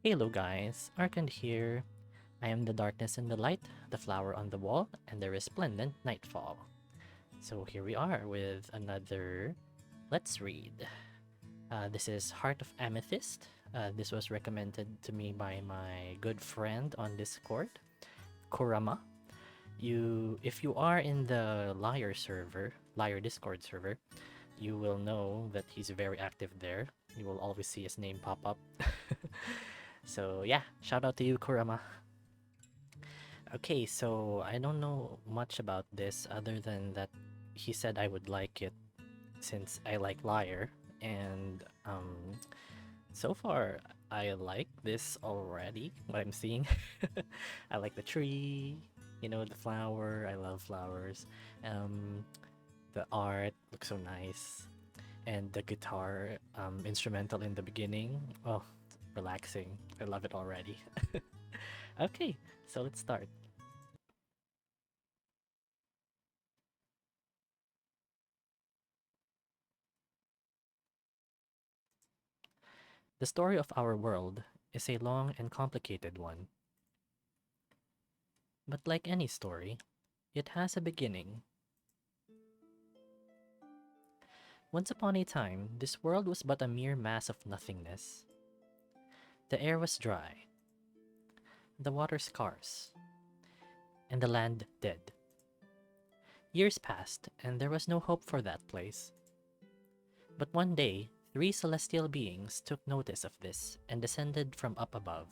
Hello guys, Arcand here. I am the darkness and the light, the flower on the wall, and the resplendent nightfall. So here we are with another Let's Read. This is Heart of Amethyst. This was recommended to me by my good friend on Discord, Kurama. If you are in the Liar Discord server, you will know that he's very active there. You will always see his name pop up. So yeah, shout out to you, Kurama. Okay, so I don't know much about this other than that he said I would like it since I like Liar, and so far I like this already. What I'm seeing, I like the tree, the flower. I love flowers. Um, the art looks so nice, and the guitar instrumental in the beginning. Oh, relaxing. I love it already. Okay, so let's start. The story of our world is a long and complicated one, but like any story, it has a beginning. Once upon a time, this world was but a mere mass of nothingness. The air was dry, the water scarce, and the land dead. Years passed, and there was no hope for that place. But one day, three celestial beings took notice of this and descended from up above.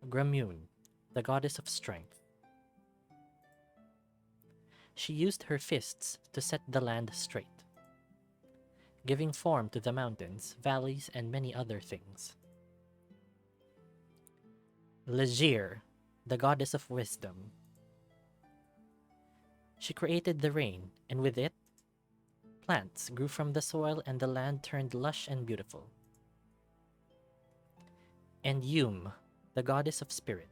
Gramun, the goddess of strength. She used her fists to set the land straight, giving form to the mountains, valleys, and many other things. Legir, the goddess of wisdom. She created the rain, and with it, plants grew from the soil and the land turned lush and beautiful. And Yum, the goddess of spirit,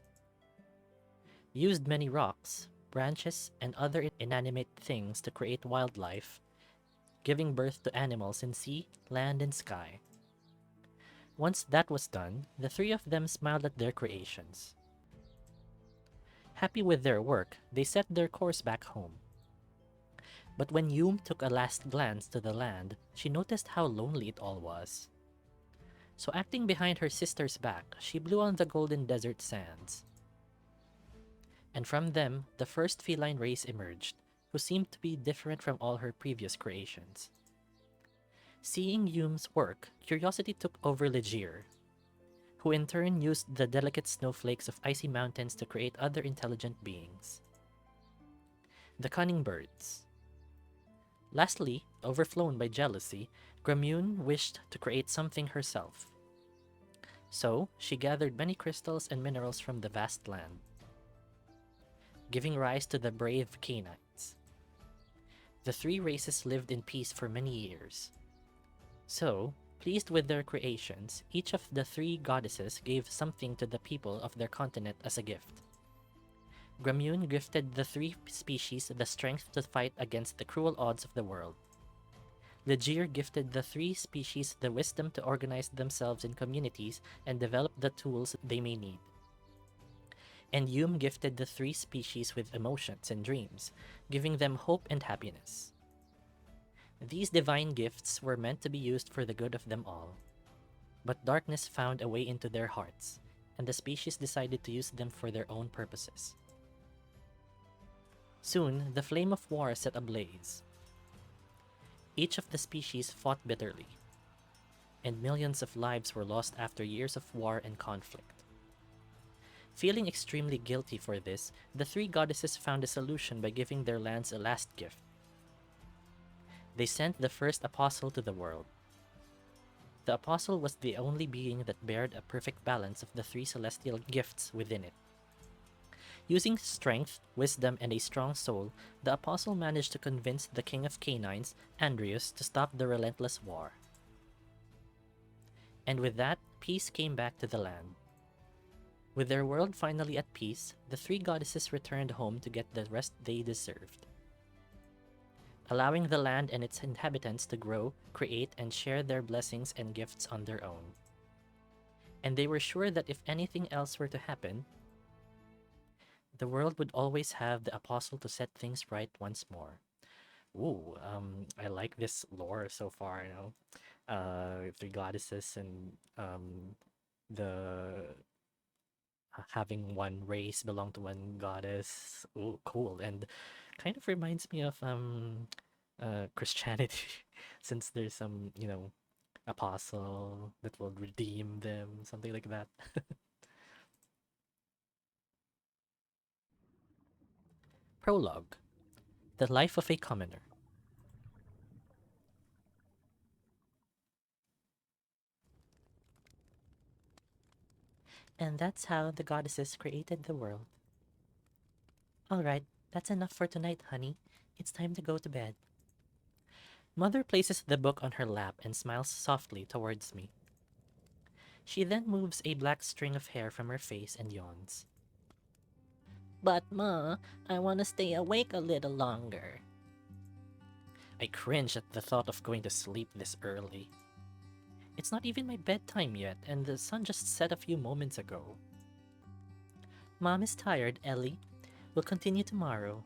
used many rocks, branches, and other inanimate things to create wildlife, giving birth to animals in sea, land, and sky. Once that was done, the three of them smiled at their creations. Happy with their work, they set their course back home. But when Yum took a last glance to the land, she noticed how lonely it all was. So acting behind her sister's back, she blew on the golden desert sands. And from them, the first feline race emerged, who seemed to be different from all her previous creations. Seeing Yum's work, curiosity took over Legir, who in turn used the delicate snowflakes of icy mountains to create other intelligent beings. The cunning birds. Lastly, overflown by jealousy, Gramun wished to create something herself. So, she gathered many crystals and minerals from the vast land, giving rise to the brave canines. The three races lived in peace for many years. So, pleased with their creations, each of the three goddesses gave something to the people of their continent as a gift. Gramun gifted the three species the strength to fight against the cruel odds of the world. Legir gifted the three species the wisdom to organize themselves in communities and develop the tools they may need. And Yum gifted the three species with emotions and dreams, giving them hope and happiness. These divine gifts were meant to be used for the good of them all. But darkness found a way into their hearts, and the species decided to use them for their own purposes. Soon, the flame of war set ablaze. Each of the species fought bitterly, and millions of lives were lost after years of war and conflict. Feeling extremely guilty for this, the three goddesses found a solution by giving their lands a last gift. They sent the first apostle to the world. The apostle was the only being that bared a perfect balance of the three celestial gifts within it. Using strength, wisdom, and a strong soul, the apostle managed to convince the king of canines, Andreus, to stop the relentless war. And with that, peace came back to the land. With their world finally at peace, the three goddesses returned home to get the rest they deserved, allowing the land and its inhabitants to grow, create, and share their blessings and gifts on their own. and they were sure that if anything else were to happen, the world would always have the apostle to set things right once more. Ooh, I like this lore so far, you know. Three goddesses and the having one race belong to one goddess. Ooh, cool. And kind of reminds me of Christianity, since there's some, you know, apostle that will redeem them, something like that. Prologue: The Life of a Commoner. And that's how the goddesses created the world. All right, that's enough for tonight, honey. It's time to go to bed. Mother places the book on her lap and smiles softly towards me. She then moves a black string of hair from her face and yawns. But, Ma, I want to stay awake a little longer. I cringe at the thought of going to sleep this early. It's not even my bedtime yet, and the sun just set a few moments ago. Mom is tired, Ehlly. We'll continue tomorrow.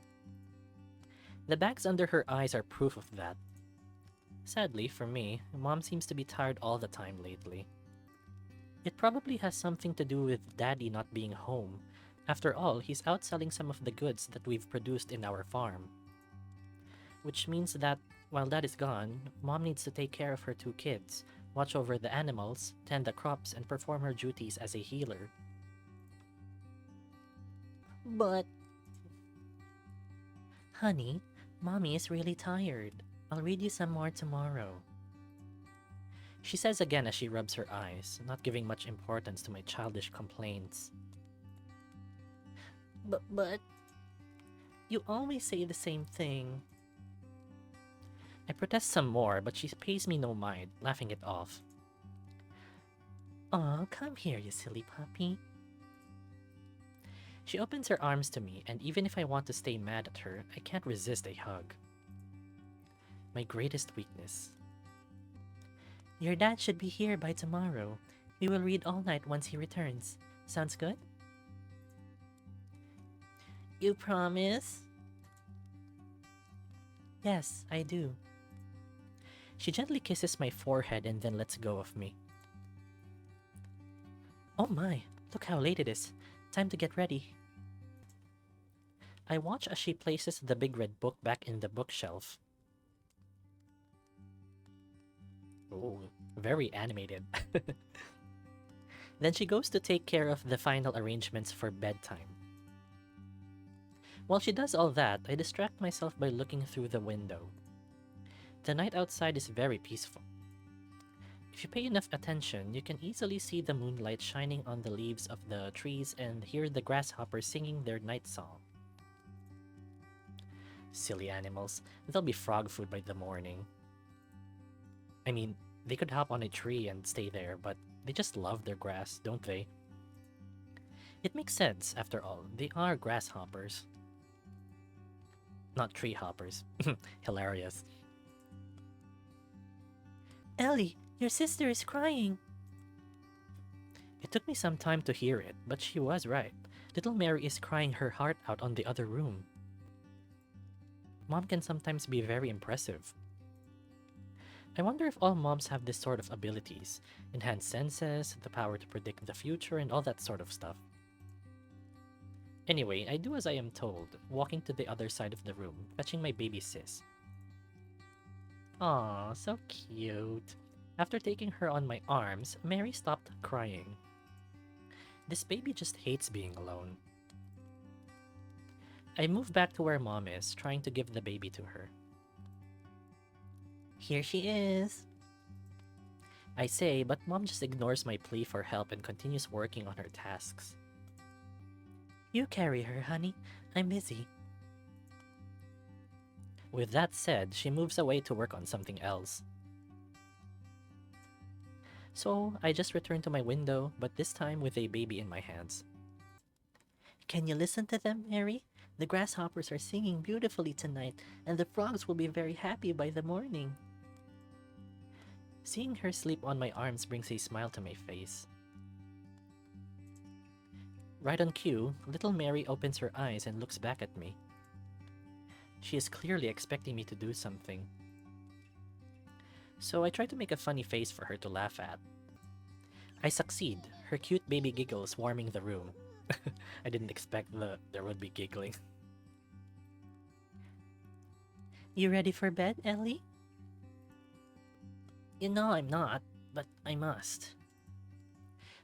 The bags under her eyes are proof of that. Sadly, for me, Mom seems to be tired all the time lately. It probably has something to do with Daddy not being home. After all, he's out selling some of the goods that we've produced in our farm. Which means that, while Dad is gone, Mom needs to take care of her two kids, watch over the animals, tend the crops, and perform her duties as a healer. But... Honey, Mommy is really tired. I'll read you some more tomorrow. She says again as she rubs her eyes, not giving much importance to my childish complaints. But... You always say the same thing. I protest some more, but she pays me no mind, laughing it off. Aw, come here, you silly puppy. She opens her arms to me, and even if I want to stay mad at her, I can't resist a hug. My greatest weakness. Your dad should be here by tomorrow. We will read all night once he returns. Sounds good? You promise? Yes, I do. She gently kisses my forehead and then lets go of me. Oh my, look how late it is. Time to get ready. I watch as she places the big red book back in the bookshelf. Oh, very animated. Then she goes to take care of the final arrangements for bedtime. While she does all that, I distract myself by looking through the window. The night outside is very peaceful. If you pay enough attention, you can easily see the moonlight shining on the leaves of the trees and hear the grasshoppers singing their night song. Silly animals, they'll be frog food by the morning. I mean, they could hop on a tree and stay there, but they just love their grass, don't they? It makes sense, after all, they are grasshoppers. Not tree hoppers. Hilarious. Ehlly, your sister is crying. It took me some time to hear it, but she was right. Little Mary is crying her heart out on the other room. Mom can sometimes be very impressive. I wonder if all moms have this sort of abilities, enhanced senses, the power to predict the future, and all that sort of stuff. Anyway, I do as I am told, walking to the other side of the room, fetching my baby sis. Aw, so cute. After taking her on my arms, Mary stopped crying. This baby just hates being alone. I move back to where Mom is, trying to give the baby to her. Here she is. I say, but Mom just ignores my plea for help and continues working on her tasks. You carry her, honey. I'm busy. With that said, she moves away to work on something else. So, I just return to my window, but this time with a baby in my hands. Can you listen to them, Mary? The grasshoppers are singing beautifully tonight, and the frogs will be very happy by the morning. Seeing her sleep on my arms brings a smile to my face. Right on cue, little Mary opens her eyes and looks back at me. She is clearly expecting me to do something. So I try to make a funny face for her to laugh at. I succeed, her cute baby giggles warming the room. I didn't expect there would be giggling. You ready for bed, Ehlly? You know I'm not, but I must.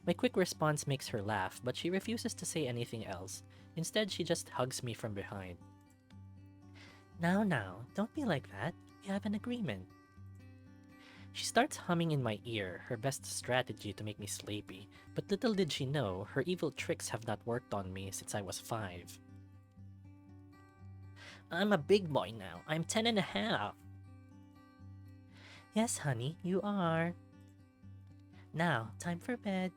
My quick response makes her laugh, but she refuses to say anything else. Instead, she just hugs me from behind. Now, don't be like that. We have an agreement. She starts humming in my ear, her best strategy to make me sleepy, but little did she know, her evil tricks have not worked on me since I was 5. I'm a big boy now. I'm 10 and a half. Yes, honey, you are. Now, time for bed.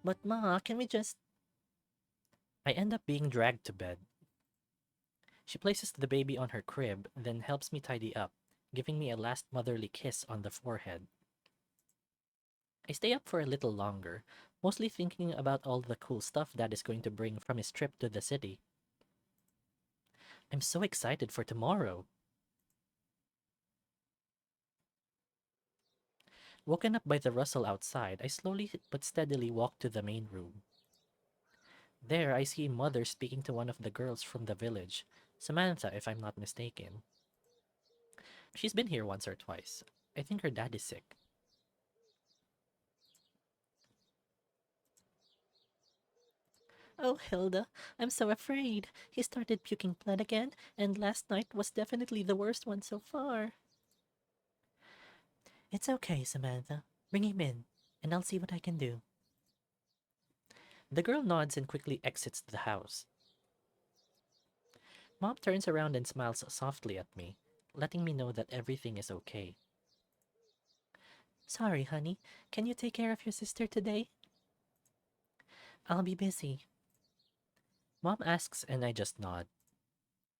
But Ma, can we just... I end up being dragged to bed. She places the baby on her crib, then helps me tidy up, giving me a last motherly kiss on the forehead. I stay up for a little longer, mostly thinking about all the cool stuff Dad is going to bring from his trip to the city. I'm so excited for tomorrow. Woken up by the rustle outside, I slowly but steadily walk to the main room. There, I see Mother speaking to one of the girls from the village, Samantha, if I'm not mistaken. She's been here once or twice. I think her dad is sick. Oh, Hilda, I'm so afraid. He started puking blood again, and last night was definitely the worst one so far. It's okay, Samantha. Bring him in, and I'll see what I can do. The girl nods and quickly exits the house. Mom turns around and smiles softly at me, letting me know that everything is okay. Sorry, honey. Can you take care of your sister today? I'll be busy. Mom asks and I just nod.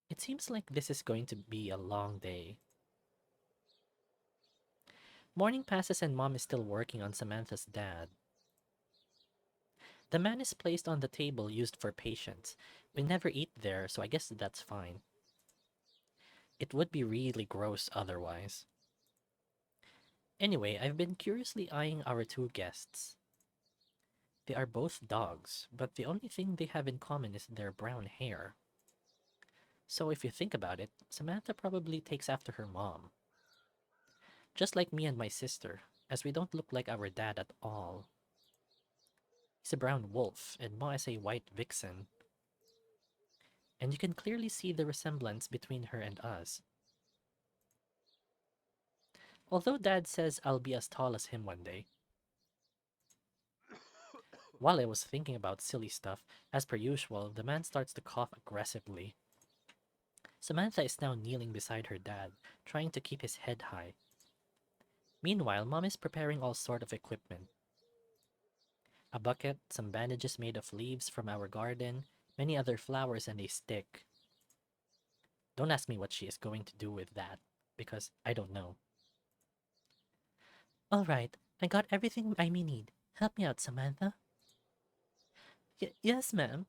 It seems like this is going to be a long day. Morning passes and Mom is still working on Samantha's dad. The man is placed on the table used for patients. We never eat there, so I guess that's fine. It would be really gross otherwise. Anyway, I've been curiously eyeing our two guests. They are both dogs, but the only thing they have in common is their brown hair. So if you think about it, Samantha probably takes after her mom. Just like me and my sister, as we don't look like our dad at all. He's a brown wolf, and Ma is a white vixen. And you can clearly see the resemblance between her and us. Although Dad says I'll be as tall as him one day. While I was thinking about silly stuff, as per usual, the man starts to cough aggressively. Samantha is now kneeling beside her dad, trying to keep his head high. Meanwhile, Mom is preparing all sort of equipment. A bucket, some bandages made of leaves from our garden, many other flowers, and a stick. Don't ask me what she is going to do with that, because I don't know. All right, I got everything I may need. Help me out, Samantha. Yes, ma'am.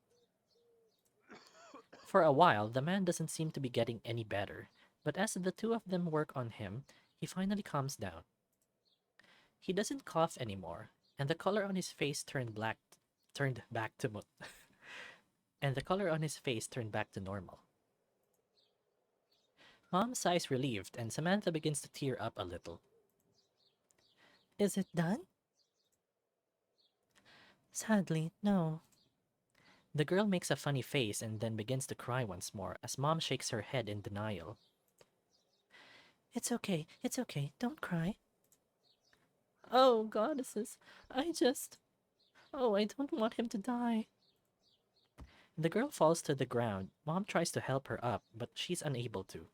For a while, the man doesn't seem to be getting any better, but as the two of them work on him, he finally calms down. He doesn't cough anymore, and the color on his face turned back to and the color on his face turned back to normal. Mom sighs relieved, and Samantha begins to tear up a little. Is it done? Sadly, no. The girl makes a funny face and then begins to cry once more as Mom shakes her head in denial. It's okay, don't cry. Oh, goddesses, I just... Oh, I don't want him to die. The girl falls to the ground. Mom tries to help her up, but she's unable to.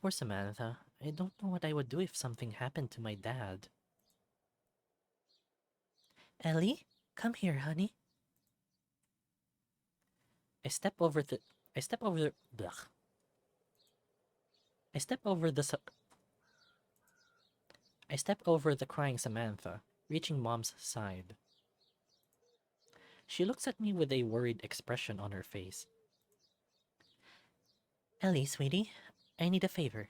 Poor Samantha. I don't know what I would do if something happened to my dad. Ehlly, come here, honey. I step over the... I step over the... Blech. I step over the... I step over the crying Samantha, reaching Mom's side. She looks at me with a worried expression on her face. Ehlly, sweetie, I need a favor.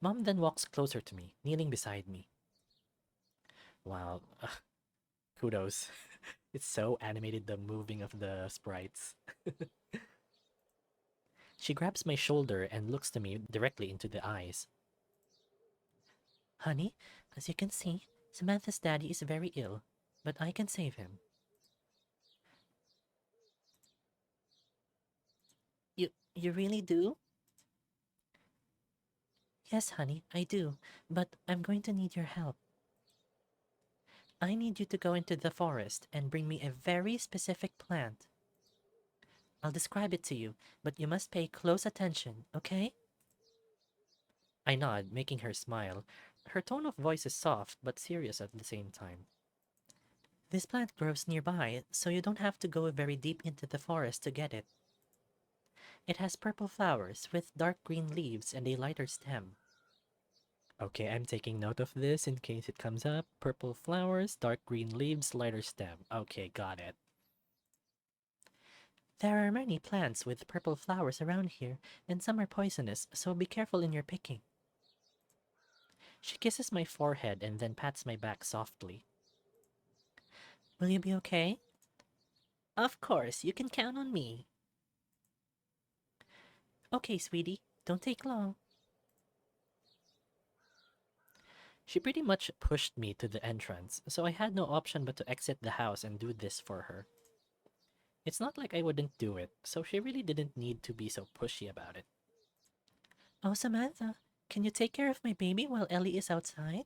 Mom then walks closer to me, kneeling beside me. Wow, kudos. It's so animated, the moving of the sprites. She grabs my shoulder and looks to me directly into the eyes. Honey, as you can see, Samantha's daddy is very ill, but I can save him. You really do? Yes, honey, I do, but I'm going to need your help. I need you to go into the forest and bring me a very specific plant. I'll describe it to you, but you must pay close attention, okay? I nod, making her smile. Her tone of voice is soft but serious at the same time. This plant grows nearby, so you don't have to go very deep into the forest to get it. It has purple flowers with dark green leaves and a lighter stem. Okay, I'm taking note of this in case it comes up. Purple flowers, dark green leaves, lighter stem. Okay, got it. There are many plants with purple flowers around here, and some are poisonous, so be careful in your picking. She kisses my forehead and then pats my back softly. Will you be okay? Of course, you can count on me. Okay, sweetie, don't take long. She pretty much pushed me to the entrance, so I had no option but to exit the house and do this for her. It's not like I wouldn't do it, so she really didn't need to be so pushy about it. Oh, Samantha, can you take care of my baby while Ehlly is outside?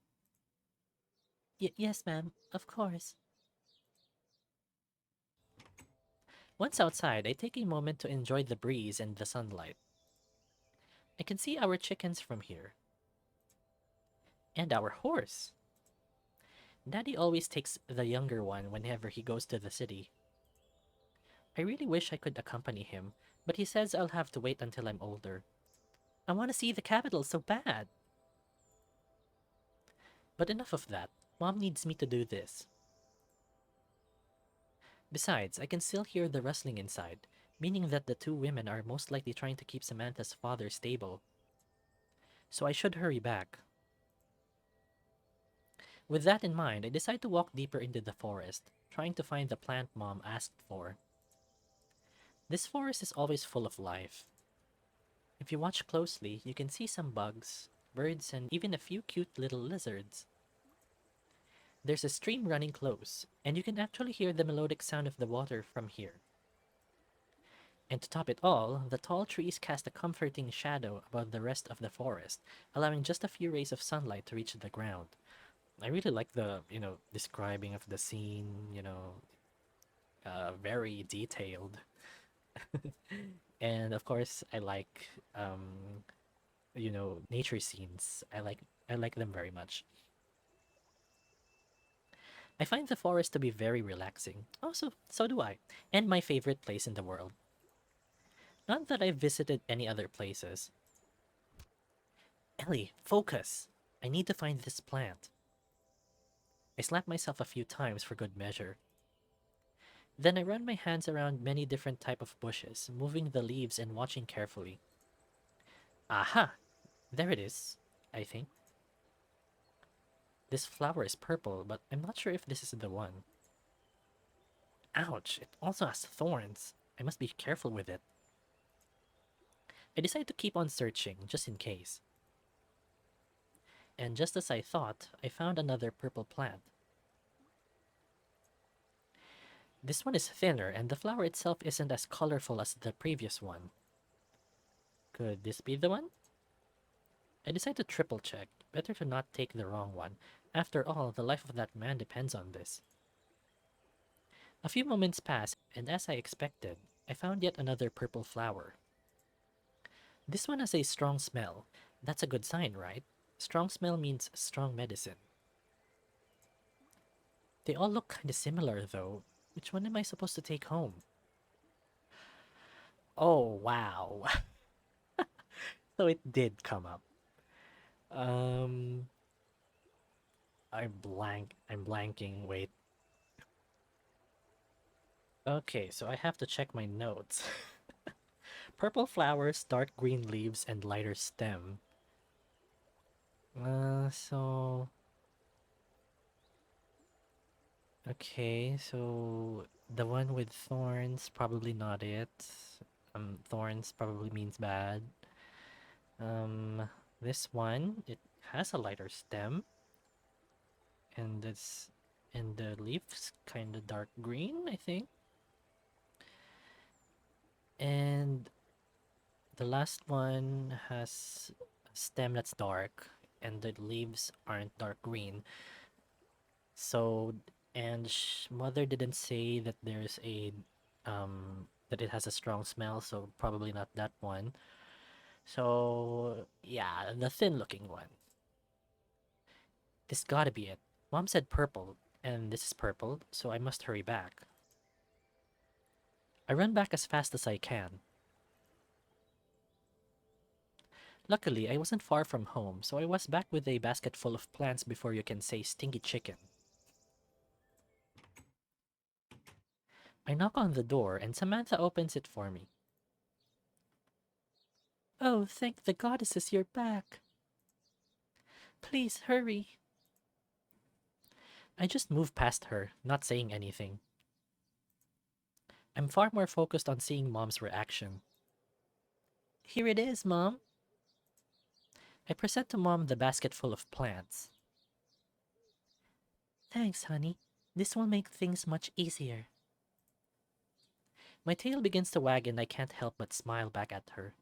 Yes, ma'am, of course. Once outside, I take a moment to enjoy the breeze and the sunlight. I can see our chickens from here. And our horse. Daddy always takes the younger one whenever he goes to the city. I really wish I could accompany him, but he says I'll have to wait until I'm older. I want to see the capital so bad. But enough of that. Mom needs me to do this. Besides, I can still hear the rustling inside, meaning that the two women are most likely trying to keep Samantha's father stable. So I should hurry back. With that in mind, I decide to walk deeper into the forest, trying to find the plant Mom asked for. This forest is always full of life. If you watch closely, you can see some bugs, birds, and even a few cute little lizards. There's a stream running close, and you can actually hear the melodic sound of the water from here. And to top it all, the tall trees cast a comforting shadow above the rest of the forest, allowing just a few rays of sunlight to reach the ground. I really like the, describing of the scene, very detailed. And of course, I like, nature scenes. I like them very much. I find the forest to be very relaxing. Also, so do I. And my favorite place in the world. Not that I've visited any other places. Ehlly, focus! I need to find this plant. I slap myself a few times for good measure. Then I run my hands around many different type of bushes, moving the leaves and watching carefully. Aha! There it is, I think. This flower is purple, but I'm not sure if this is the one. Ouch! It also has thorns. I must be careful with it. I decide to keep on searching, just in case. And just as I thought, I found another purple plant. This one is thinner, and the flower itself isn't as colorful as the previous one. Could this be the one? I decide to triple check. Better to not take the wrong one. After all, the life of that man depends on this. A few moments pass, and as I expected, I found yet another purple flower. This one has a strong smell. That's a good sign, right? Strong smell means strong medicine. They all look kinda similar, though. Which one am I supposed to take home? Oh, wow. So it did come up. Um, I'm blanking. Wait. Okay, so I have to check my notes. Purple flowers, dark green leaves, and lighter stem. So okay, so the one with thorns, probably not it. Thorns probably means bad. Um, this one, it has a lighter stem, and it's and the leaves kind of dark green, I think. And the last one has a stem that's dark, and the leaves aren't dark green. So, and mother didn't say that there's a that it has a strong smell, so probably not that one. So, yeah, the thin-looking one. This gotta be it. Mom said purple, and this is purple, so I must hurry back. I run back as fast as I can. Luckily, I wasn't far from home, so I was back with a basket full of plants before you can say stinky chicken. I knock on the door, and Samantha opens it for me. Oh, thank the goddesses you're back. Please hurry. I just move past her, not saying anything. I'm far more focused on seeing Mom's reaction. Here it is, Mom. I present to Mom the basket full of plants. Thanks, honey. This will make things much easier. My tail begins to wag and I can't help but smile back at her.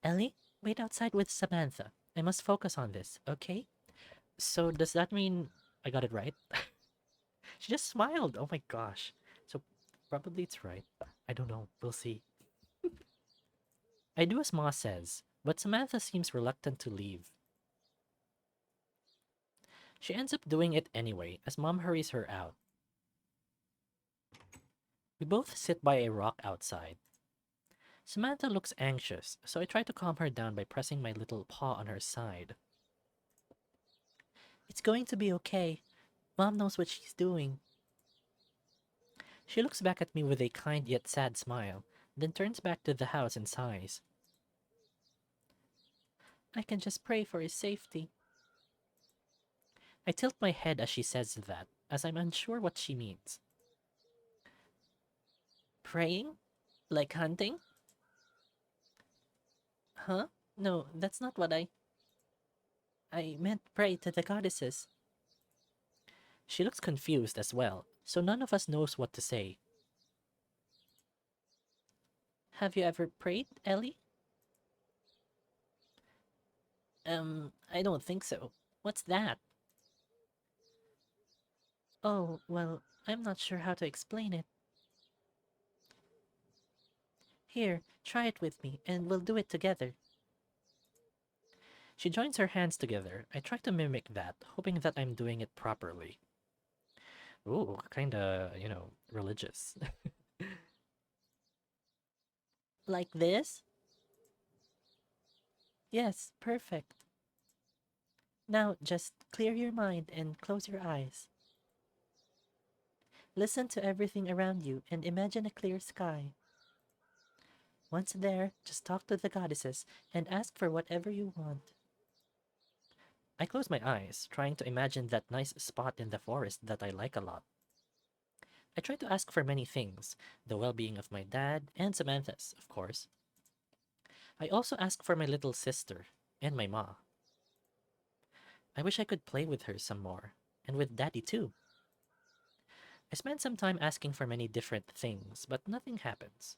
Ehlly, wait outside with Samantha. I must focus on this, okay? So does that mean I got it right? She just smiled. Oh my gosh. So probably it's right. I don't know. We'll see. I do as Ma says, but Samantha seems reluctant to leave. She ends up doing it anyway as Mom hurries her out. We both sit by a rock outside. Samantha looks anxious, so I try to calm her down by pressing my little paw on her side. It's going to be okay. Mom knows what she's doing. She looks back at me with a kind yet sad smile, then turns back to the house and sighs. I can just pray for his safety. I tilt my head as she says that, as I'm unsure what she means. Praying? Like hunting? Huh? No, that's not what I meant pray to the goddesses. She looks confused as well, so none of us knows what to say. Have you ever prayed, Ehlly? I don't think so. What's that? Oh, well, I'm not sure how to explain it. Here, try it with me, and we'll do it together. She joins her hands together. I try to mimic that, hoping that I'm doing it properly. Ooh, kinda, religious. Like this? Yes, perfect. Now just clear your mind and close your eyes. Listen to everything around you and imagine a clear sky. Once there, just talk to the goddesses and ask for whatever you want. I close my eyes, trying to imagine that nice spot in the forest that I like a lot. I try to ask for many things, the well-being of my dad and Samantha's, of course. I also ask for my little sister and my ma. I wish I could play with her some more, and with daddy too. I spend some time asking for many different things, but nothing happens.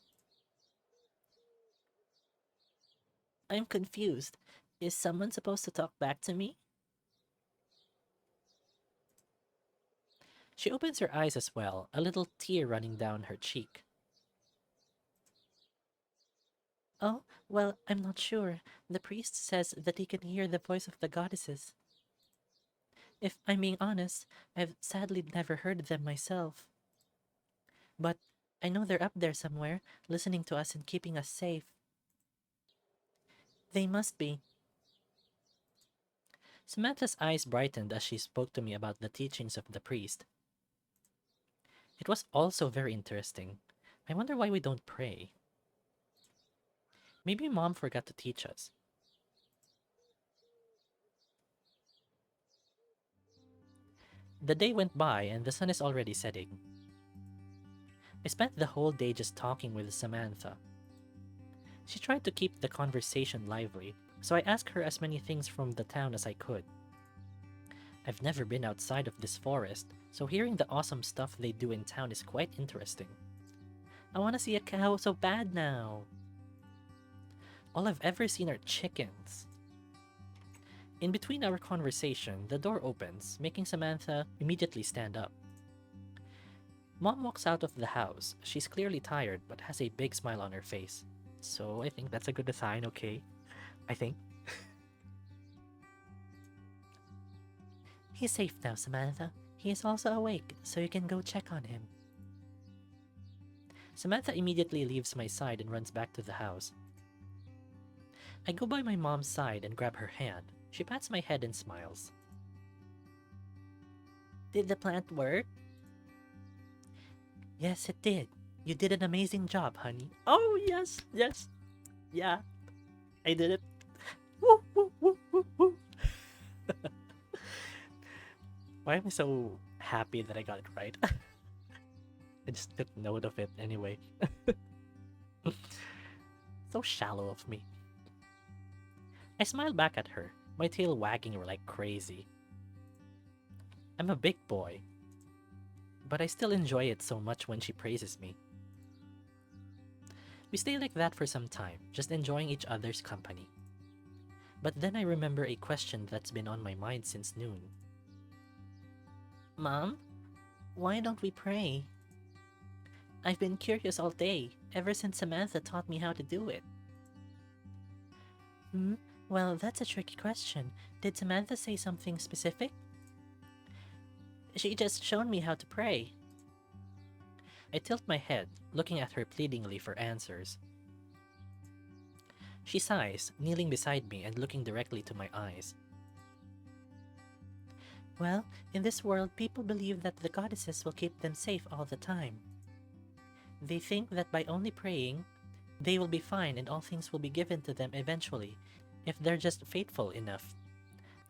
I'm confused. Is someone supposed to talk back to me? She opens her eyes as well, a little tear running down her cheek. Oh, well, I'm not sure. The priest says that he can hear the voice of the goddesses. If I'm being honest, I've sadly never heard them myself. But I know they're up there somewhere, listening to us and keeping us safe. They must be. Samantha's eyes brightened as she spoke to me about the teachings of the priest. It was also very interesting. I wonder why we don't pray. Maybe mom forgot to teach us. The day went by and the sun is already setting. I spent the whole day just talking with Samantha. She tried to keep the conversation lively, so I asked her as many things from the town as I could. I've never been outside of this forest, so hearing the awesome stuff they do in town is quite interesting. I want to see a cow so bad now. All I've ever seen are chickens. In between our conversation, the door opens, making Samantha immediately stand up. Mom walks out of the house. She's clearly tired, but has a big smile on her face. So I think that's a good sign, okay? I think. He's safe now, Samantha. He is also awake, so you can go check on him. Samantha immediately leaves my side and runs back to the house. I go by my mom's side and grab her hand. She pats my head and smiles. Did the plant work? Yes, it did. You did an amazing job, honey. Oh, yes, yes. Yeah, I did it. Woo, woo, woo, woo, woo. Why am I so happy that I got it right? I just took note of it anyway. So shallow of me. I smile back at her, my tail wagging like crazy. I'm a big boy, but I still enjoy it so much when she praises me. We stay like that for some time, just enjoying each other's company. But then I remember a question that's been on my mind since noon. Mom, why don't we pray? I've been curious all day, ever since Samantha taught me how to do it. Well, that's a tricky question. Did Samantha say something specific? She just showed me how to pray. I tilt my head, looking at her pleadingly for answers. She sighs, kneeling beside me and looking directly to my eyes. Well, in this world, people believe that the goddesses will keep them safe all the time. They think that by only praying, they will be fine and all things will be given to them eventually, if they're just faithful enough.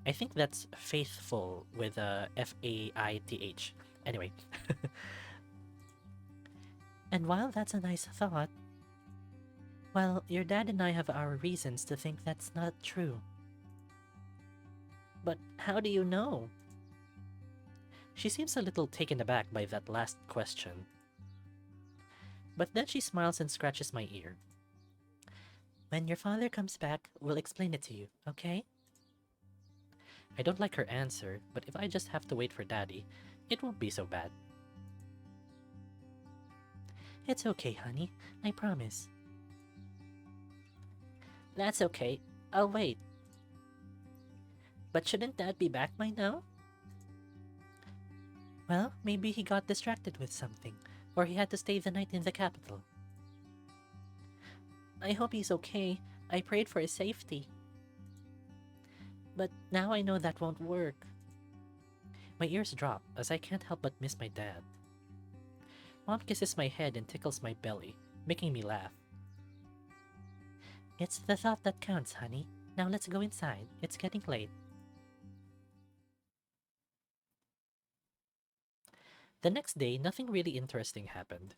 I think that's faithful with a Faith. Anyway. And while that's a nice thought, well, your dad and I have our reasons to think that's not true. But how do you know? She seems a little taken aback by that last question. But then she smiles and scratches my ear. When your father comes back, we'll explain it to you, okay? I don't like her answer, but if I just have to wait for Daddy, it won't be so bad. It's okay, honey. I promise. That's okay. I'll wait. But shouldn't Dad be back by now? Well, maybe he got distracted with something, or he had to stay the night in the capital. I hope he's okay. I prayed for his safety. But now I know that won't work. My ears drop as I can't help but miss my dad. Mom kisses my head and tickles my belly, making me laugh. It's the thought that counts, honey. Now let's go inside. It's getting late. The next day, nothing really interesting happened.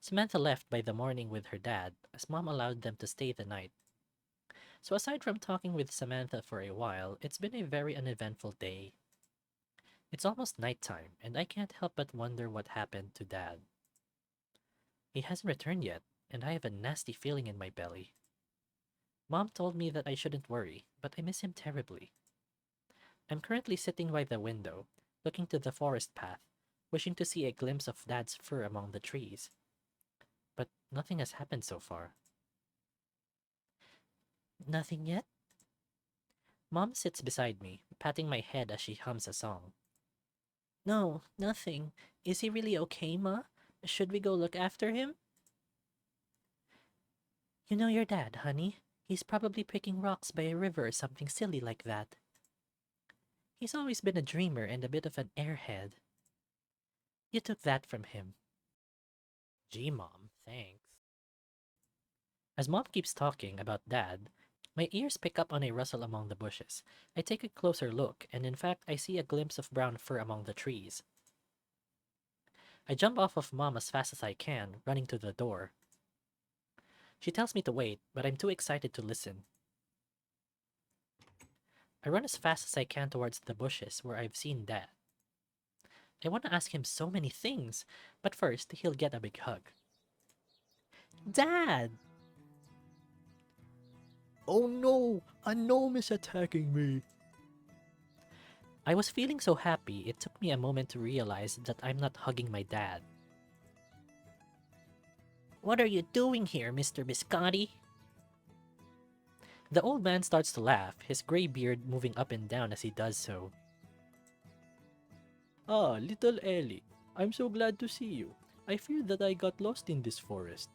Samantha left by the morning with her dad, as Mom allowed them to stay the night. So aside from talking with Samantha for a while, it's been a very uneventful day. It's almost nighttime, and I can't help but wonder what happened to Dad. He hasn't returned yet, and I have a nasty feeling in my belly. Mom told me that I shouldn't worry, but I miss him terribly. I'm currently sitting by the window, looking to the forest path, wishing to see a glimpse of Dad's fur among the trees. But nothing has happened so far. Nothing yet? Mom sits beside me, patting my head as she hums a song. No, nothing. Is he really okay, Ma? Should we go look after him? You know your dad, honey. He's probably picking rocks by a river or something silly like that. He's always been a dreamer and a bit of an airhead. You took that from him. Gee, Mom, thanks. As Mom keeps talking about Dad, my ears pick up on a rustle among the bushes. I take a closer look, and in fact, I see a glimpse of brown fur among the trees. I jump off of Mom as fast as I can, running to the door. She tells me to wait, but I'm too excited to listen. I run as fast as I can towards the bushes where I've seen Dad. I want to ask him so many things, but first he'll get a big hug. Dad! Oh no! A gnome is attacking me! I was feeling so happy it took me a moment to realize that I'm not hugging my dad. What are you doing here, Mr. Biscotti? The old man starts to laugh, his gray beard moving up and down as he does so. Ah, little Ehlly, I'm so glad to see you. I fear that I got lost in this forest.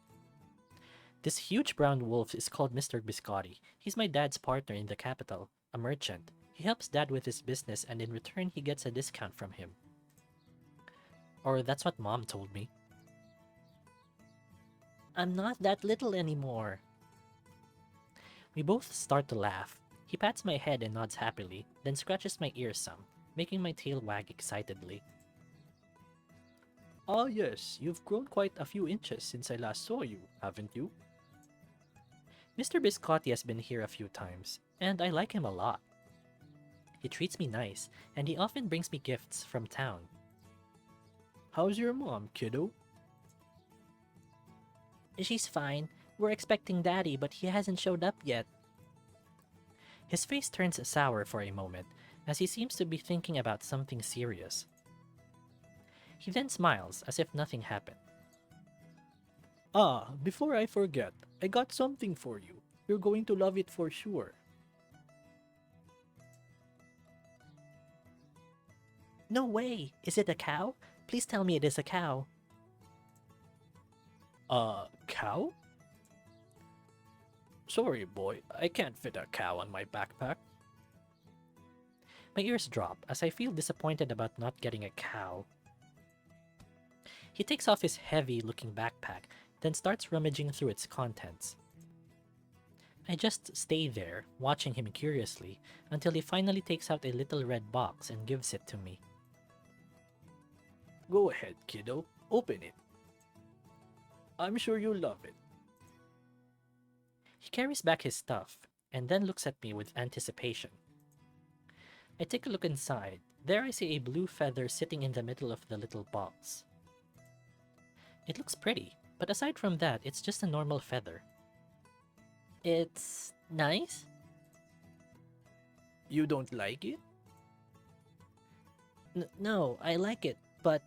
This huge brown wolf is called Mr. Biscotti. He's my dad's partner in the capital, a merchant. He helps Dad with his business and in return he gets a discount from him. Or that's what Mom told me. I'm not that little anymore. We both start to laugh. He pats my head and nods happily, then scratches my ears some, making my tail wag excitedly. Ah yes, you've grown quite a few inches since I last saw you, haven't you? Mr. Biscotti has been here a few times, and I like him a lot. He treats me nice, and he often brings me gifts from town. How's your mom, kiddo? She's fine. We're expecting Daddy, but he hasn't showed up yet. His face turns sour for a moment, as he seems to be thinking about something serious. He then smiles, as if nothing happened. Ah, before I forget, I got something for you. You're going to love it for sure. No way! Is it a cow? Please tell me it is a cow. Cow? Sorry, boy, I can't fit a cow on my backpack. My ears drop as I feel disappointed about not getting a cow. He takes off his heavy-looking backpack, then starts rummaging through its contents. I just stay there, watching him curiously, until he finally takes out a little red box and gives it to me. Go ahead, kiddo. Open it. I'm sure you'll love it. He carries back his stuff, and then looks at me with anticipation. I take a look inside. There I see a blue feather sitting in the middle of the little box. It looks pretty, but aside from that, it's just a normal feather. It's nice? You don't like it? No, I like it, but...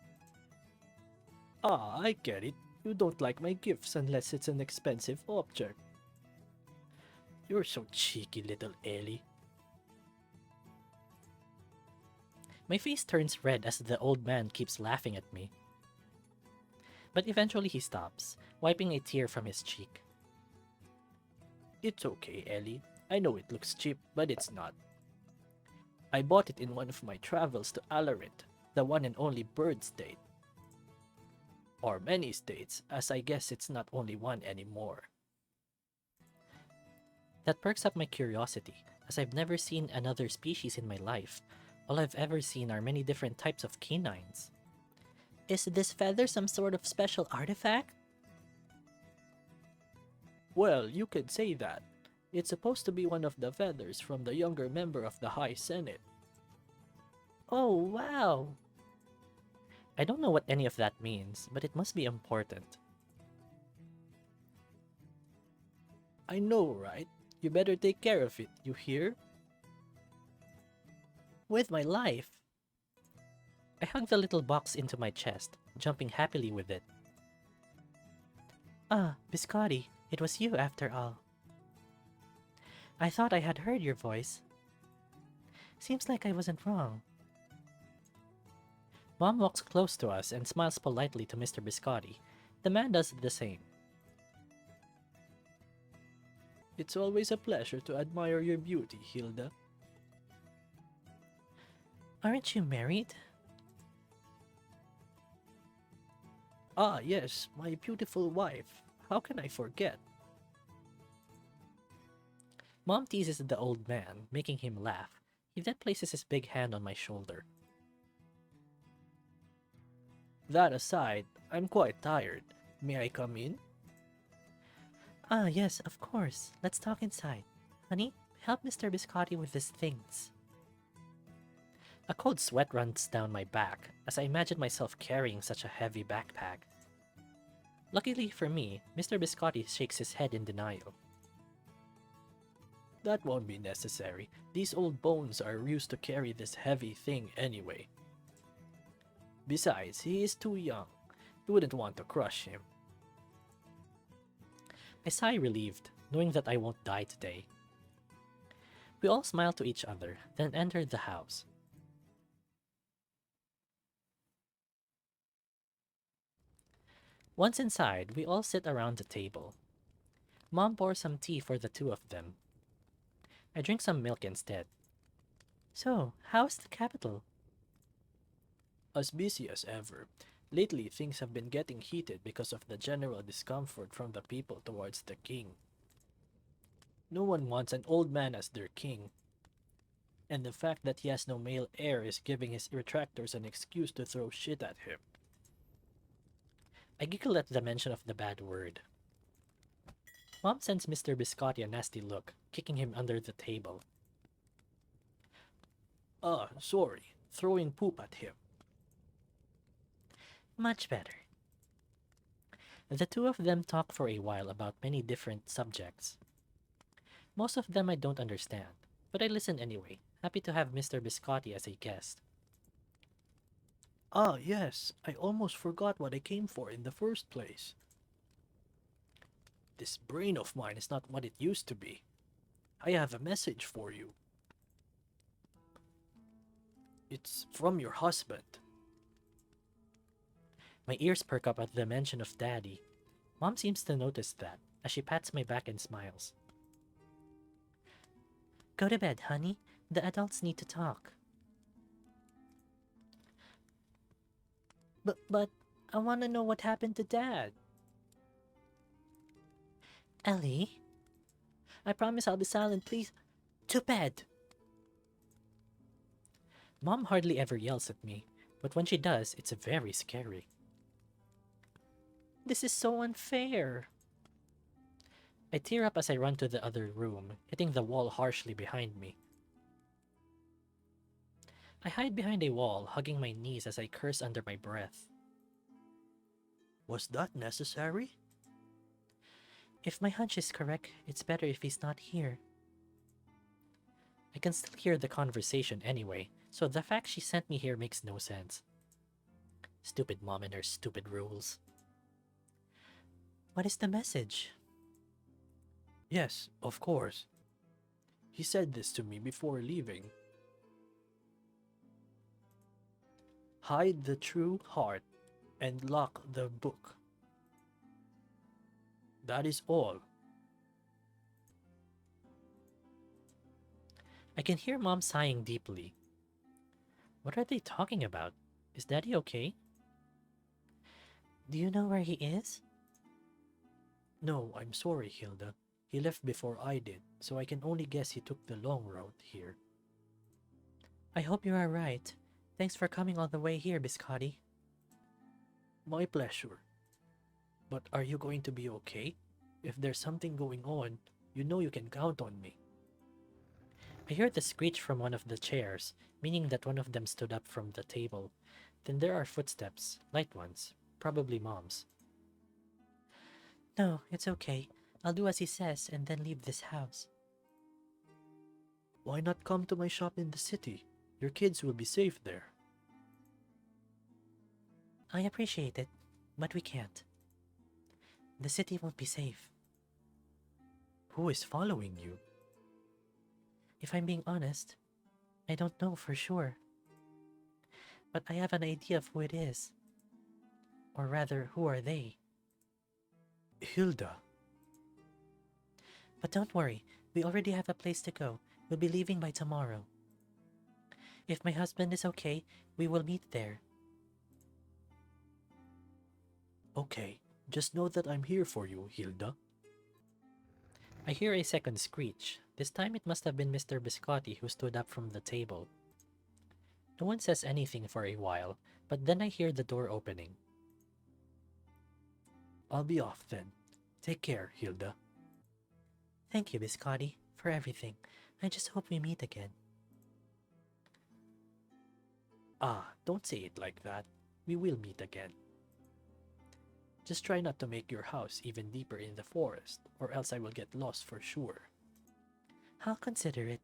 Ah, I get it. You don't like my gifts unless it's an expensive object. You're so cheeky, little Ehlly. My face turns red as the old man keeps laughing at me. But eventually he stops, wiping a tear from his cheek. It's okay, Ehlly. I know it looks cheap, but it's not. I bought it in one of my travels to Alarit, the one and only bird state. Or many states, as I guess it's not only one anymore. That perks up my curiosity, as I've never seen another species in my life. All I've ever seen are many different types of canines. Is this feather some sort of special artifact? Well, you could say that. It's supposed to be one of the feathers from the younger member of the High Senate. Oh, wow! I don't know what any of that means, but it must be important. I know, right? You better take care of it, you hear? With my life! I hug the little box into my chest, jumping happily with it. Ah, Biscotti, it was you after all. I thought I had heard your voice. Seems like I wasn't wrong. Mom walks close to us and smiles politely to Mr. Biscotti. The man does the same. It's always a pleasure to admire your beauty, Hilda. Aren't you married? Ah, yes, my beautiful wife. How can I forget? Mom teases the old man, making him laugh. He then places his big hand on my shoulder. That aside, I'm quite tired. May I come in? Ah, yes, of course. Let's talk inside. Honey, help Mr. Biscotti with his things. A cold sweat runs down my back as I imagine myself carrying such a heavy backpack. Luckily for me, Mr. Biscotti shakes his head in denial. That won't be necessary. These old bones are used to carry this heavy thing anyway. Besides, he is too young. You wouldn't want to crush him. I sigh relieved, knowing that I won't die today. We all smile to each other, then enter the house. Once inside, we all sit around the table. Mom pours some tea for the two of them. I drink some milk instead. So, how's the capital? As busy as ever. Lately, things have been getting heated because of the general discomfort from the people towards the king. No one wants an old man as their king, and the fact that he has no male heir is giving his retractors an excuse to throw shit at him. I giggle at the mention of the bad word. Mom sends Mr. Biscotti a nasty look, kicking him under the table. Ah, sorry, throwing poop at him. Much better. The two of them talk for a while about many different subjects. Most of them I don't understand, but I listen anyway, happy to have Mr. Biscotti as a guest. Ah, yes, I almost forgot what I came for in the first place. This brain of mine is not what it used to be. I have a message for you. It's from your husband. My ears perk up at the mention of Daddy. Mom seems to notice that, as she pats my back and smiles. Go to bed, honey. The adults need to talk. But, I want to know what happened to Dad. Ehlly? I promise I'll be silent, please. To bed! Mom hardly ever yells at me, but when she does, it's very scary. This is so unfair. I tear up as I run to the other room, hitting the wall harshly behind me. I hide behind a wall, hugging my knees as I curse under my breath. Was that necessary? If my hunch is correct, it's better if he's not here. I can still hear the conversation anyway, so the fact she sent me here makes no sense. Stupid mom and her stupid rules. What is the message? Yes, of course. He said this to me before leaving. Hide the true heart and lock the book. That is all. I can hear Mom sighing deeply. What are they talking about? Is Daddy okay? Do you know where he is? No, I'm sorry, Hilda. He left before I did, so I can only guess he took the long road here. I hope you are right. Thanks for coming all the way here, Biscotti. My pleasure. But are you going to be okay? If there's something going on, you know you can count on me. I hear the screech from one of the chairs, meaning that one of them stood up from the table. Then there are footsteps, light ones, probably Mom's. No, it's okay. I'll do as he says and then leave this house. Why not come to my shop in the city? Your kids will be safe there. I appreciate it, but we can't. The city won't be safe. Who is following you? If I'm being honest, I don't know for sure. But I have an idea of who it is. Or rather, who are they? Hilda. But don't worry, we already have a place to go. We'll be leaving by tomorrow. If my husband is okay, we will meet there. Okay, just know that I'm here for you, Hilda. I hear a second screech. This time it must have been Mr. Biscotti who stood up from the table. No one says anything for a while, but then I hear the door opening. I'll be off then. Take care, Hilda. Thank you, Biscotti, for everything. I just hope we meet again. Ah, don't say it like that. We will meet again. Just try not to make your house even deeper in the forest, or else I will get lost for sure. I'll consider it.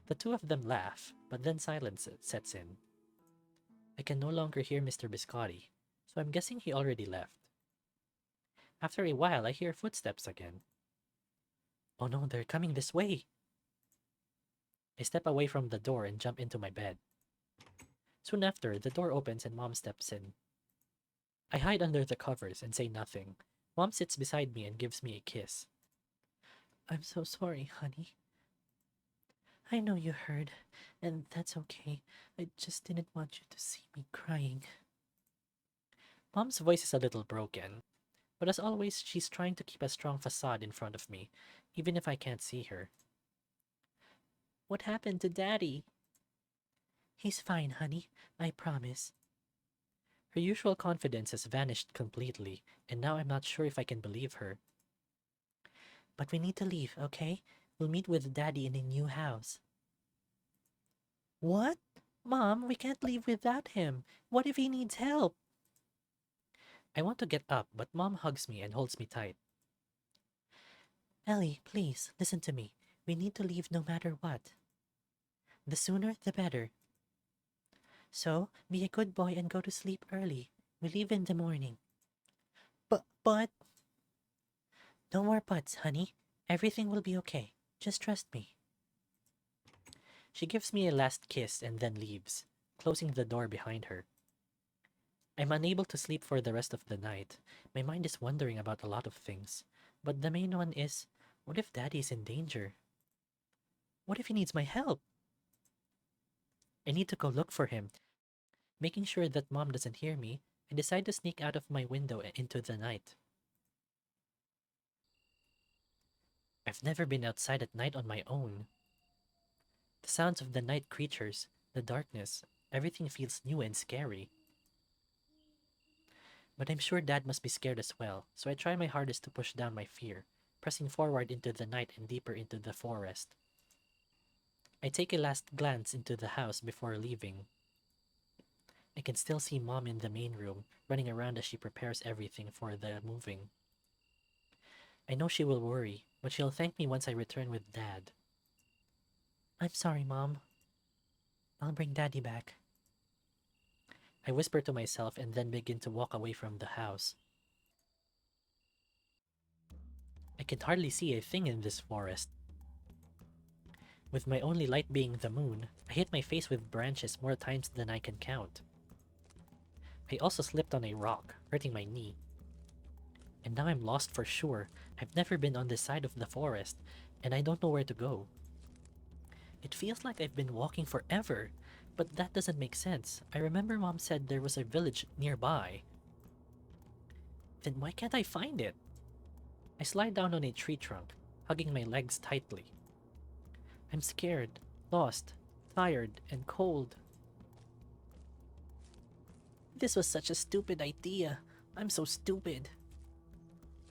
The two of them laugh, but then silence sets in. I can no longer hear Mr. Biscotti, so I'm guessing he already left. After a while, I hear footsteps again. Oh no, they're coming this way! I step away from the door and jump into my bed. Soon after, the door opens and Mom steps in. I hide under the covers and say nothing. Mom sits beside me and gives me a kiss. I'm so sorry, honey. I know you heard, and that's okay. I just didn't want you to see me crying. Mom's voice is a little broken, but as always, she's trying to keep a strong facade in front of me, even if I can't see her. What happened to Daddy? He's fine, honey. I promise. Her usual confidence has vanished completely, and now I'm not sure if I can believe her. But we need to leave, okay? We'll meet with Daddy in a new house. What? Mom, we can't leave without him. What if he needs help? I want to get up, but Mom hugs me and holds me tight. Ehlly, please, listen to me. We need to leave no matter what. The sooner, the better. So, be a good boy and go to sleep early. We leave in the morning. But... No more buts, honey. Everything will be okay. Just trust me. She gives me a last kiss and then leaves, closing the door behind her. I'm unable to sleep for the rest of the night. My mind is wondering about a lot of things. But the main one is, what if Daddy is in danger? What if he needs my help? I need to go look for him. Making sure that Mom doesn't hear me, I decide to sneak out of my window into the night. I've never been outside at night on my own. The sounds of the night creatures, the darkness, everything feels new and scary. But I'm sure Dad must be scared as well, so I try my hardest to push down my fear, pressing forward into the night and deeper into the forest. I take a last glance into the house before leaving. I can still see Mom in the main room, running around as she prepares everything for the moving. I know she will worry, but she'll thank me once I return with Dad. I'm sorry, Mom. I'll bring Daddy back. I whisper to myself and then begin to walk away from the house. I can hardly see a thing in this forest. With my only light being the moon, I hit my face with branches more times than I can count. I also slipped on a rock, hurting my knee. And now I'm lost for sure. I've never been on this side of the forest, and I don't know where to go. It feels like I've been walking forever, but that doesn't make sense. I remember Mom said there was a village nearby. Then why can't I find it? I slide down on a tree trunk, hugging my legs tightly. I'm scared, lost, tired, and cold. This was such a stupid idea. I'm so stupid.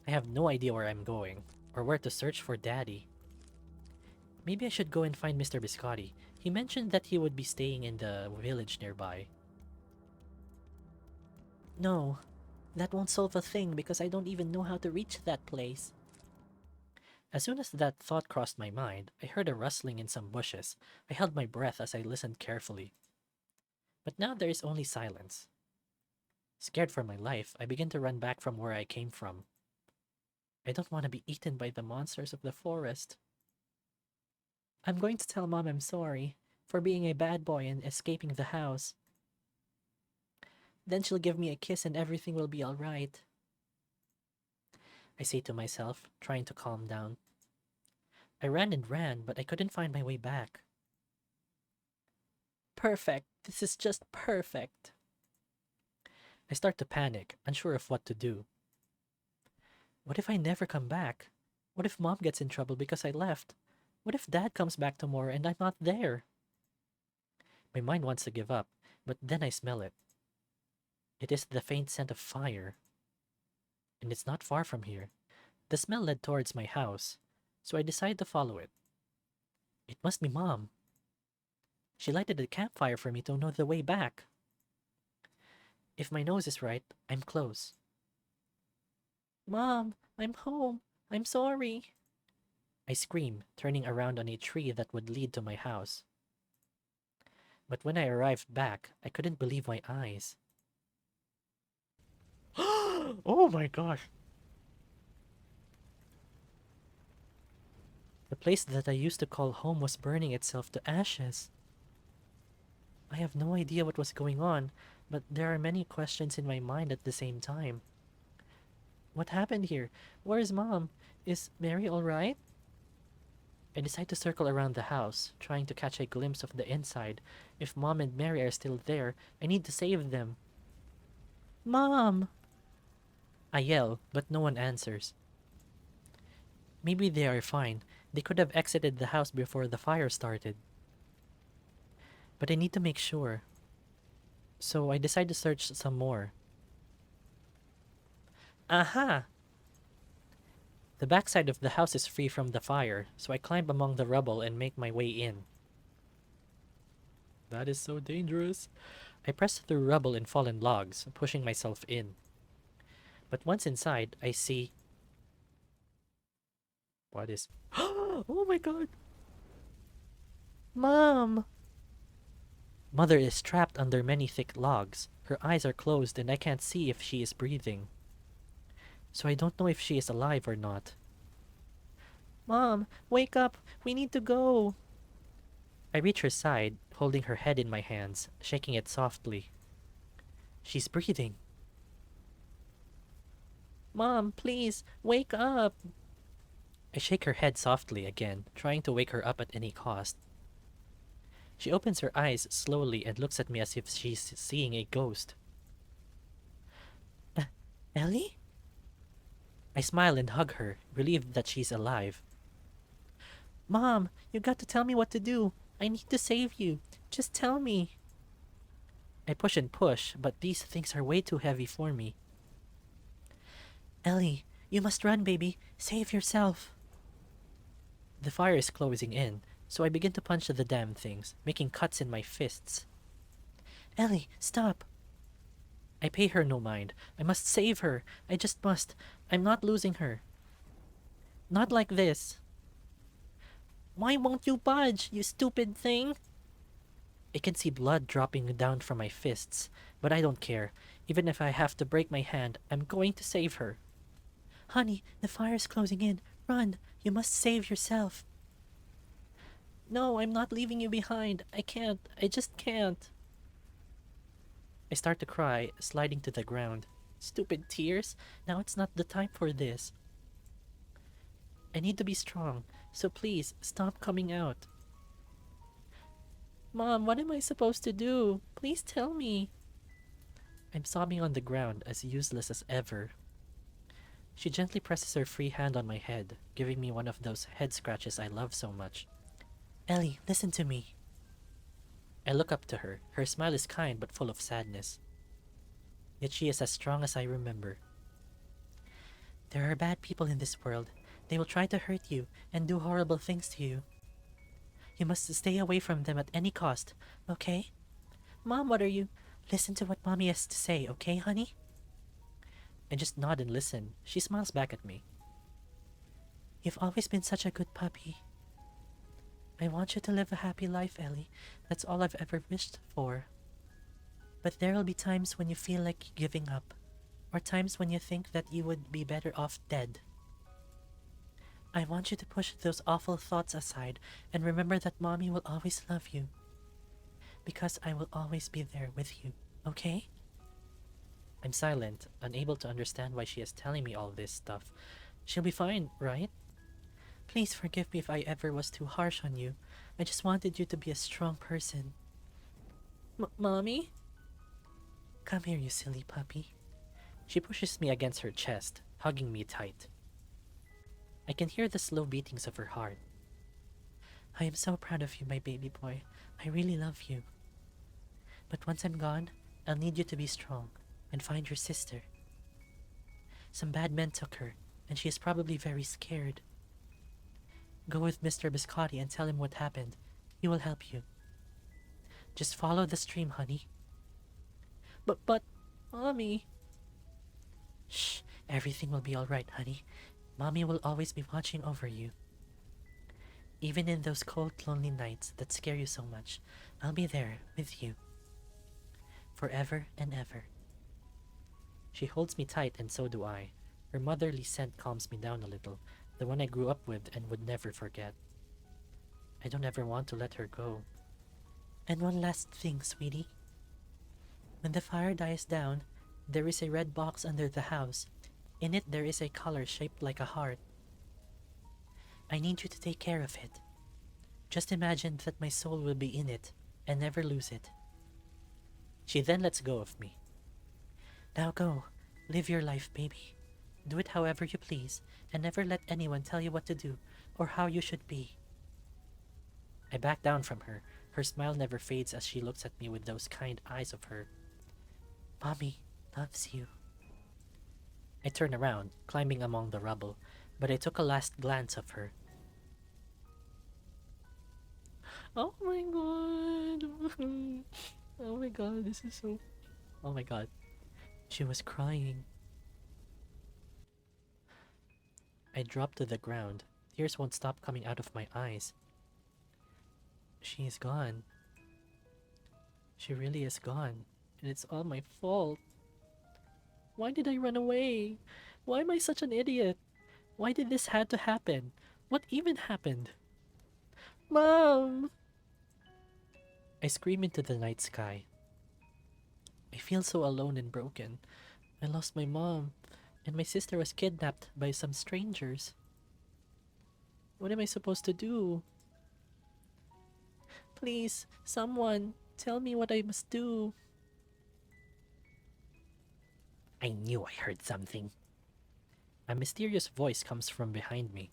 I have no idea where I'm going, or where to search for Daddy. Maybe I should go and find Mr. Biscotti. He mentioned that he would be staying in the village nearby. No, that won't solve a thing because I don't even know how to reach that place. As soon as that thought crossed my mind, I heard a rustling in some bushes. I held my breath as I listened carefully. But now there is only silence. Scared for my life, I begin to run back from where I came from. I don't want to be eaten by the monsters of the forest. I'm going to tell Mom I'm sorry for being a bad boy and escaping the house. Then she'll give me a kiss and everything will be alright. I say to myself, trying to calm down. I ran and ran, but I couldn't find my way back. Perfect. This is just perfect. I start to panic, unsure of what to do. What if I never come back? What if mom gets in trouble because I left? What if dad comes back tomorrow and I'm not there? My mind wants to give up, but then I smell it. It is the faint scent of fire, and it's not far from here. The smell led towards my house, so I decide to follow it. It must be mom. She lighted a campfire for me to know the way back. If my nose is right, I'm close. Mom, I'm home. I'm sorry. I scream, turning around on a tree that would lead to my house. But when I arrived back, I couldn't believe my eyes. Oh my gosh. The place that I used to call home was burning itself to ashes. I have no idea what was going on, but there are many questions in my mind at the same time. What happened here? Where is mom? Is Mary alright? I decide to circle around the house, trying to catch a glimpse of the inside. If mom and Mary are still there, I need to save them. Mom! I yell, but no one answers. Maybe they are fine. They could have exited the house before the fire started. But I need to make sure. So I decide to search some more. Aha! The backside of the house is free from the fire, so I climb among the rubble and make my way in. That is so dangerous. I press through rubble and fallen logs, pushing myself in. But once inside, I see... What is... Oh my god! Mom! Mother is trapped under many thick logs. Her eyes are closed and I can't see if she is breathing. So I don't know if she is alive or not. Mom, wake up! We need to go! I reach her side, holding her head in my hands, shaking it softly. She's breathing. Mom, please, wake up! I shake her head softly again, trying to wake her up at any cost. She opens her eyes slowly and looks at me as if she's seeing a ghost. Ehlly? I smile and hug her, relieved that she's alive. Mom, you got to tell me what to do. I need to save you. Just tell me. I push and push, but these things are way too heavy for me. Ehlly, you must run, baby. Save yourself. The fire is closing in, so I begin to punch the damn things, making cuts in my fists. Ehlly, stop. I pay her no mind. I must save her. I just must. I'm not losing her. Not like this. Why won't you budge, you stupid thing? I can see blood dropping down from my fists, but I don't care. Even if I have to break my hand, I'm going to save her. Honey, the fire's closing in. Run. You must save yourself. No, I'm not leaving you behind. I can't. I just can't. I start to cry, sliding to the ground. Stupid tears. Now it's not the time for this. I need to be strong, so please stop coming out. Mom, what am I supposed to do? Please tell me. I'm sobbing on the ground, as useless as ever. She gently presses her free hand on my head, giving me one of those head scratches I love so much. Ehlly, listen to me. I look up to her. Her smile is kind but full of sadness. Yet she is as strong as I remember. There are bad people in this world. They will try to hurt you and do horrible things to you. You must stay away from them at any cost, okay? Mom, what are you? Listen to what Mommy has to say, okay, honey? I just nod and listen. She smiles back at me. You've always been such a good puppy. I want you to live a happy life, Ehlly. That's all I've ever wished for. But there will be times when you feel like giving up, or times when you think that you would be better off dead. I want you to push those awful thoughts aside and remember that Mommy will always love you. Because I will always be there with you, okay? I'm silent, unable to understand why she is telling me all this stuff. She'll be fine, right? Please forgive me if I ever was too harsh on you. I just wanted you to be a strong person. Mommy? Come here, you silly puppy. She pushes me against her chest, hugging me tight. I can hear the slow beatings of her heart. I am so proud of you, my baby boy. I really love you. But once I'm gone, I'll need you to be strong and find your sister. Some bad men took her, and she is probably very scared. Go with Mr. Biscotti and tell him what happened. He will help you. Just follow the stream, honey. But, Mommy. Shh, everything will be alright, honey. Mommy will always be watching over you. Even in those cold, lonely nights that scare you so much, I'll be there with you. Forever and ever. She holds me tight, and so do I. Her motherly scent calms me down a little, the one I grew up with and would never forget. I don't ever want to let her go. And one last thing, sweetie. When the fire dies down, there is a red box under the house. In it there is a collar shaped like a heart. I need you to take care of it. Just imagine that my soul will be in it, and never lose it. She then lets go of me. Now go, live your life, baby. Do it however you please, and never let anyone tell you what to do, or how you should be. I back down from her. Her smile never fades as she looks at me with those kind eyes of her. Mommy loves you. I turn around, climbing among the rubble, but I took a last glance of her. Oh my god. Oh my god, this is so... Oh my god. She was crying. I dropped to the ground. Tears won't stop coming out of my eyes. She is gone. She really is gone. And it's all my fault. Why did I run away? Why am I such an idiot? Why did this had to happen? What even happened? Mom! I scream into the night sky. I feel so alone and broken. I lost my mom, and my sister was kidnapped by some strangers. What am I supposed to do? Please, someone, tell me what I must do. I knew I heard something. A mysterious voice comes from behind me.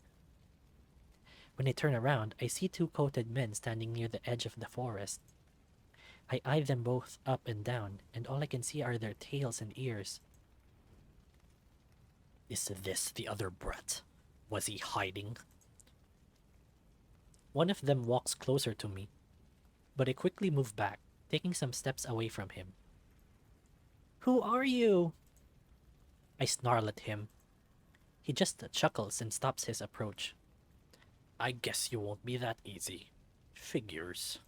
When I turn around, I see two coated men standing near the edge of the forest. I eye them both up and down, and all I can see are their tails and ears. Is this the other brat? Was he hiding? One of them walks closer to me, but I quickly move back, taking some steps away from him. Who are you? I snarl at him. He just chuckles and stops his approach. I guess you won't be that easy. Figures.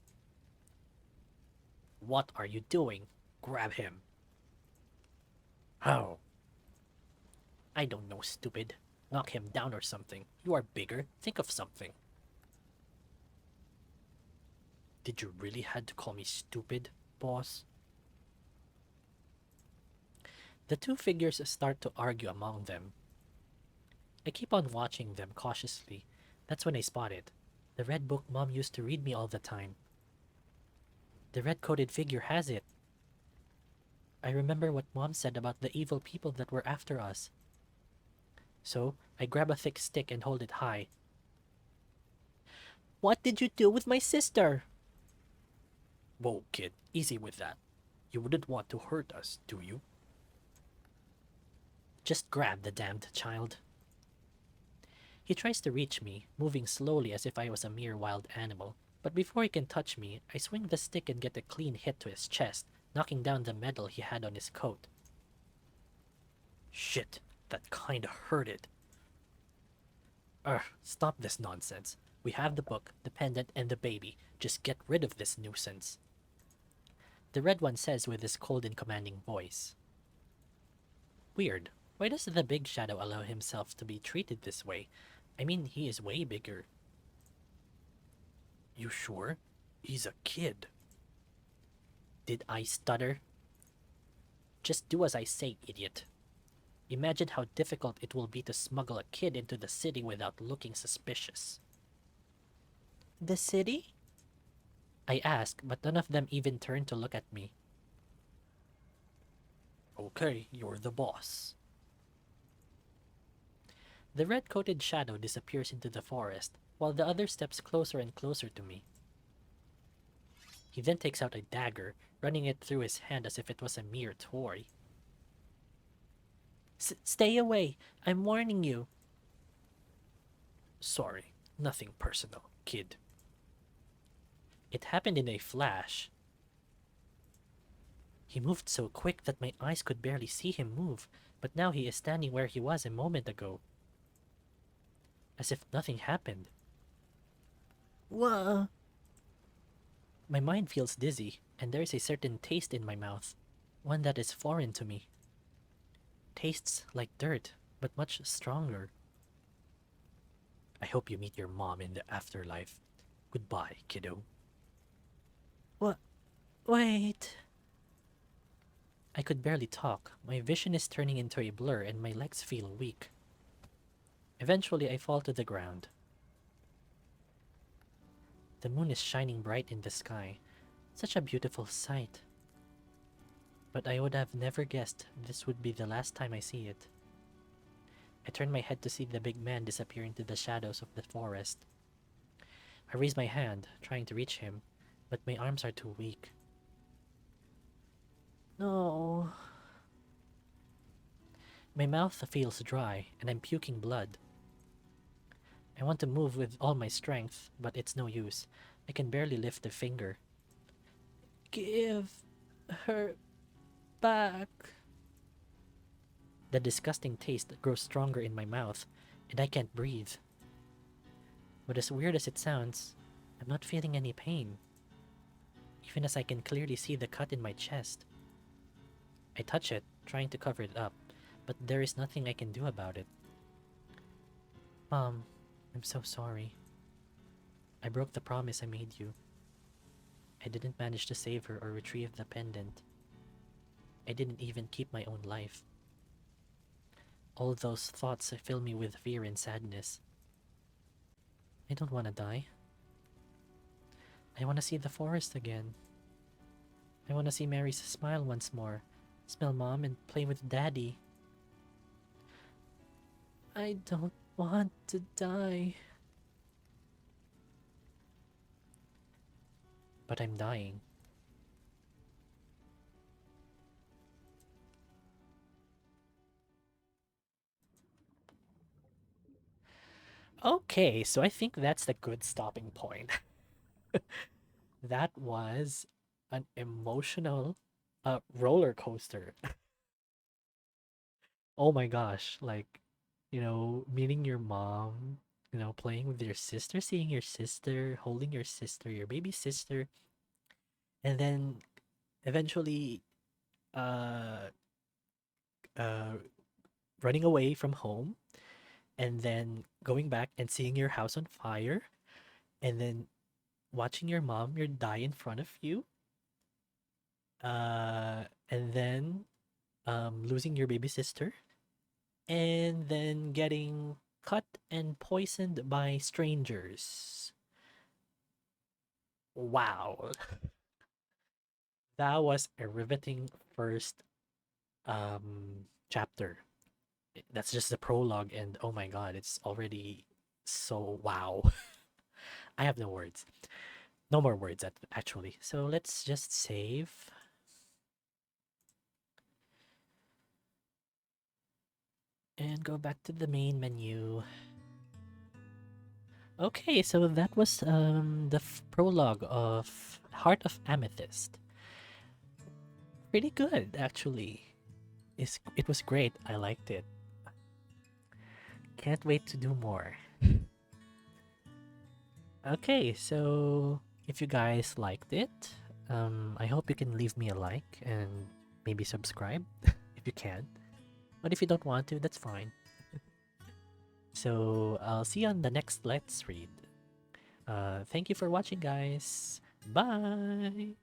What are you doing? Grab him. How? I don't know, stupid. Knock him down or something. You are bigger. Think of something. Did you really had to call me stupid, boss? The two figures start to argue among them. I keep on watching them cautiously. That's when I spot it. The red book Mom used to read me all the time. The red-coated figure has it. I remember what Mom said about the evil people that were after us. So, I grab a thick stick and hold it high. What did you do with my sister? Whoa, kid, easy with that. You wouldn't want to hurt us, do you? Just grab the damned child. He tries to reach me, moving slowly as if I was a mere wild animal. But before he can touch me, I swing the stick and get a clean hit to his chest, knocking down the medal he had on his coat. Shit, that kinda hurted. Stop this nonsense. We have the book, the pendant, and the baby. Just get rid of this nuisance. The red one says with his cold and commanding voice. Weird. Why does the big shadow allow himself to be treated this way? I mean, he is way bigger. You sure? He's a kid. Did I stutter? Just do as I say, idiot. Imagine how difficult it will be to smuggle a kid into the city without looking suspicious. The city? I ask, but none of them even turn to look at me. Okay, you're the boss. The red-coated shadow disappears into the forest, while the other steps closer and closer to me. He then takes out a dagger, running it through his hand as if it was a mere toy. Stay away! I'm warning you! Sorry, nothing personal, kid. It happened in a flash. He moved so quick that my eyes could barely see him move, but now he is standing where he was a moment ago. As if nothing happened. Whoa! My mind feels dizzy, and there is a certain taste in my mouth, one that is foreign to me. Tastes like dirt, but much stronger. I hope you meet your mom in the afterlife. Goodbye, kiddo. What? Wait. I could barely talk. My vision is turning into a blur and my legs feel weak. Eventually, I fall to the ground. The moon is shining bright in the sky. Such a beautiful sight. But I would have never guessed this would be the last time I see it. I turn my head to see the big man disappear into the shadows of the forest. I raise my hand, trying to reach him, but my arms are too weak. No. My mouth feels dry, and I'm puking blood. I want to move with all my strength, but it's no use. I can barely lift a finger. Give her back. The disgusting taste grows stronger in my mouth, and I can't breathe. But as weird as it sounds, I'm not feeling any pain, even as I can clearly see the cut in my chest. I touch it, trying to cover it up, but there is nothing I can do about it. Mom, I'm so sorry. I broke the promise I made you. I didn't manage to save her or retrieve the pendant. I didn't even keep my own life. All those thoughts fill me with fear and sadness. I don't want to die. I want to see the forest again. I want to see Mary's smile once more, smell Mom and play with Daddy. I don't want to die. But I'm dying. Okay, so I think that's the good stopping point. That was an emotional roller coaster. Oh my gosh, like, meeting your mom, playing with your sister, seeing your sister, holding your sister, your baby sister, and then eventually uh uh running away from home and then going back and seeing your house on fire and then watching your mom your die in front of you and then losing your baby sister and then getting cut and poisoned by strangers. Wow. That was a riveting first chapter. That's just the prologue and oh my god, it's already so wow. I have no words. No more words actually. So let's just save. And go back to the main menu. Okay, so that was the prologue of Heart of Amethyst. Pretty good, actually. It was great. I liked it. Can't wait to do more. Okay, so if you guys liked it, I hope you can leave me a like and maybe subscribe if you can. But if you don't want to, that's fine. So I'll see you on the next Let's Read. Thank you for watching, guys. Bye!